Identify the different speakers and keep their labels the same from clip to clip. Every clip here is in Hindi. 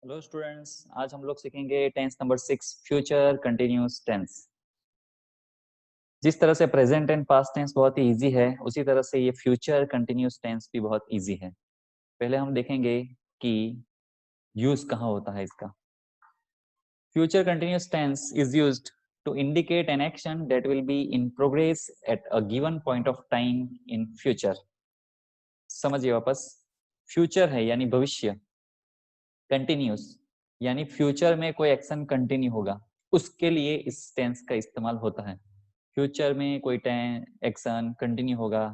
Speaker 1: हेलो स्टूडेंट्स, आज हम लोग सीखेंगे tense number 6 future continuous tense. जिस तरह से प्रेजेंट एंड पास्ट टेंस बहुत ही इजी है, उसी तरह से ये फ्यूचर कंटिन्यूस टेंस भी बहुत इजी है। पहले हम देखेंगे कि यूज कहाँ होता है इसका। Future continuous tense is used to indicate an action that will be in progress at a given point of time in future। समझिए वापस, फ्यूचर है यानी भविष्य, कंटिन्यूस यानी फ्यूचर में कोई एक्शन कंटिन्यू होगा, उसके लिए इस टेंस का इस्तेमाल होता है। फ्यूचर में कोई एक्शन कंटिन्यू होगा,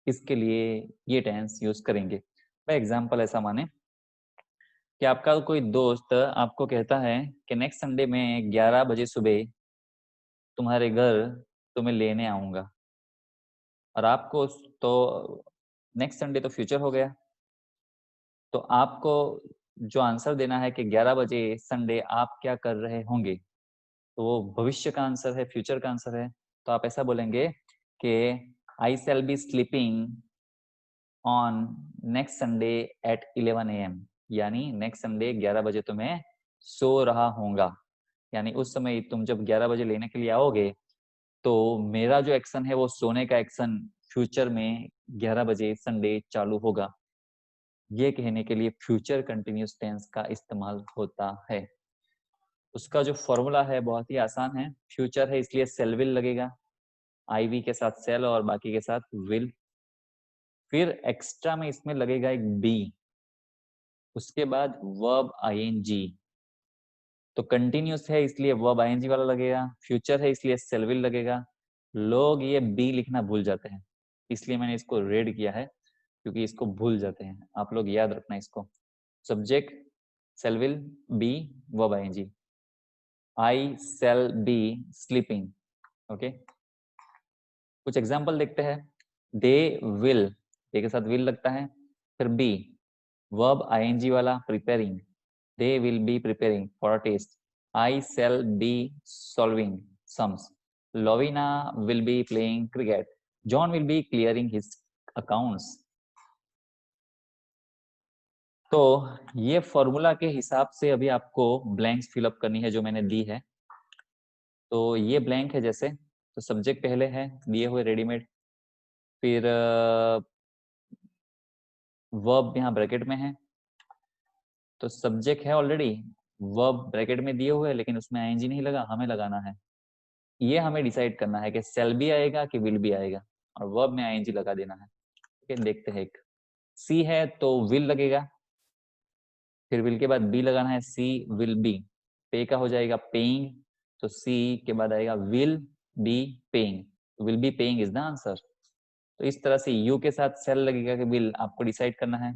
Speaker 1: इसके लिए ये टेंस यूज करेंगे। फॉर एग्जांपल ऐसा माने कि आपका कोई दोस्त आपको कहता है कि नेक्स्ट संडे में 11 बजे सुबह तुम्हारे घर तुम्हें लेने आऊंगा, और आपको तो नेक्स्ट संडे तो फ्यूचर हो गया, तो आपको जो आंसर देना है कि 11 बजे संडे आप क्या कर रहे होंगे, तो वो भविष्य का आंसर है, फ्यूचर का आंसर है। तो आप ऐसा बोलेंगे कि I shall be sleeping on next Sunday at 11 AM, यानी नेक्स्ट संडे 11 बजे तो मैं सो रहा होऊंगा। यानी उस समय तुम जब 11 बजे लेने के लिए आओगे, तो मेरा जो एक्शन है वो सोने का एक्शन फ्यूचर में 11 बजे संडे चालू होगा। ये कहने के लिए फ्यूचर कंटिन्यूस टेंस का इस्तेमाल होता है। उसका जो फॉर्मूला है बहुत ही आसान है। फ्यूचर है इसलिए सेल विल लगेगा, आईवी के साथ सेल और बाकी के साथ विल। फिर एक्स्ट्रा में इसमें लगेगा एक बी, उसके बाद वर्ब आईएनजी। तो कंटिन्यूस है इसलिए वर्ब आईएनजी वाला लगेगा, फ्यूचर है इसलिए सेल विल लगेगा। लोग ये बी लिखना भूल जाते हैं, इसलिए मैंने इसको रेड किया है, क्योंकि इसको भूल जाते हैं। आप लोग याद रखना इसको। Subject shall will, be verb ING. I shall be sleeping. Okay, कुछ एग्जाम्पल देखते हैं। दे विल, दे के साथ विल लगता है। फिर बी वर्ब आईएनजी वाला preparing, they will be preparing for a test. I shall be solving sums. Lovina will be playing cricket. John will be clearing his accounts. तो ये फॉर्मूला के हिसाब से अभी आपको ब्लैंक्स फिलअप करनी है जो मैंने दी है। तो ये ब्लैंक है, जैसे तो सब्जेक्ट पहले है दिए हुए रेडीमेड, फिर वर्ब यहाँ ब्रैकेट में है, तो सब्जेक्ट है ऑलरेडी, वर्ब ब्रैकेट में दिए हुए, लेकिन उसमें आईएनजी नहीं लगा, हमें लगाना है। ये हमें डिसाइड करना है कि सेल भी आएगा कि विल भी आएगा, और वर्ब में आईएनजी लगा देना है। ठीक है, देखते हैं। एक सी है तो विल लगेगा, फिर विल के बाद बी लगाना है, सी विल बी। पे का हो जाएगा पेइंग, तो सी के बाद आएगा will be paying, will be paying is the answer. तो इस तरह से यू के साथ सेल लगेगा कि विल, आपको डिसाइड करना है,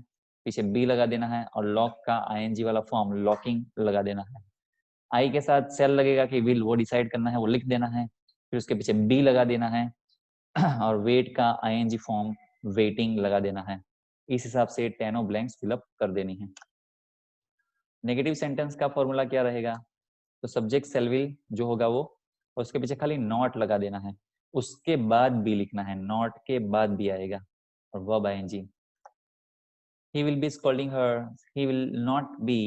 Speaker 1: पीछे बी लगा देना है, और लॉक का आईएनजी वाला फॉर्म लॉकिंग लगा देना है। आई के साथ सेल लगेगा कि विल, वो डिसाइड करना है, वो लिख देना है, फिर उसके पीछे बी लगा देना है, और वेट का आईएनजी फॉर्म वेटिंग लगा देना है। इस हिसाब से 10 ब्लैंक्स फिलअप कर देनी है। नेगेटिव सेंटेंस का फॉर्मूला क्या रहेगा? तो सब्जेक्ट सेल विल जो होगा वो, और उसके पीछे खाली नॉट लगा देना है, उसके बाद बी लिखना है, नॉट के बाद बी आएगा, और verb ING. He will be scolding her, he will not be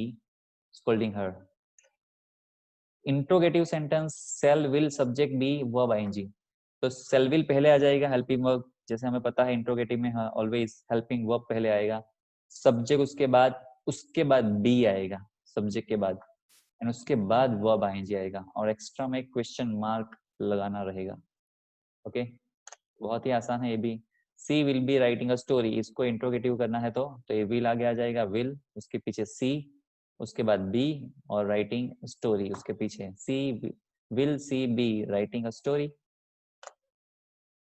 Speaker 1: scolding her। Interrogative sentence shall will subject be verb ING. तो सेल विल पहले आ जाएगा, हेल्पिंग वर्ब, जैसे हमें पता है इंट्रोगेटिव में ऑलवेज हेल्पिंग वर्ब पहले आएगा, सब्जेक्ट उसके बाद बी आएगा सब्जेक्ट के बाद, एंड उसके बाद वर्ब आईएनजी आएगा, और एक्स्ट्रा में क्वेश्चन मार्क लगाना रहेगा। ओके, बहुत ही आसान है ये भी। She will be writing a story, इसको इंट्रोगेटिव करना है तो ये विल आगे आ जाएगा, विल उसके पीछे सी, उसके बाद बी, और राइटिंग स्टोरी उसके पीछे she, will she be writing a story.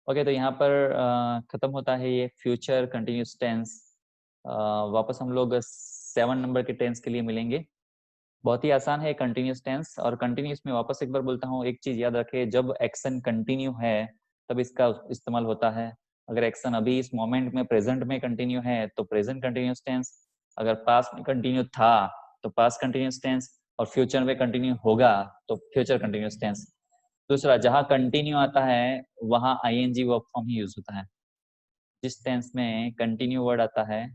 Speaker 1: Okay, तो यहाँ पर खत्म होता है ये फ्यूचर कंटिन्यूस टेंस। वापस हम लोग 7 नंबर के टेंस के लिए मिलेंगे। बहुत ही आसान है कंटिन्यूस टेंस, और कंटिन्यूस में वापस एक बार बोलता हूँ, एक चीज याद रखे, जब एक्शन कंटिन्यू है तब इसका इस्तेमाल होता है। अगर एक्शन अभी इस मोमेंट में प्रेजेंट में कंटिन्यू है तो प्रेजेंट कंटिन्यूस टेंस, अगर पास्ट में कंटिन्यू था तो पास्ट कंटिन्यूस टेंस, और फ्यूचर में कंटिन्यू होगा तो फ्यूचर कंटिन्यूस टेंस। दूसरा, जहां कंटिन्यू आता है वहां आईएनजी वर्ब फॉर्म ही यूज होता है। जिस टेंस में कंटिन्यू वर्ड आता है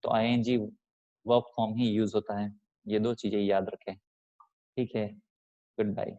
Speaker 1: तो आईएनजी वर्ब फॉर्म ही यूज होता है। ये 2 चीजें याद रखें। ठीक है, गुड बाय।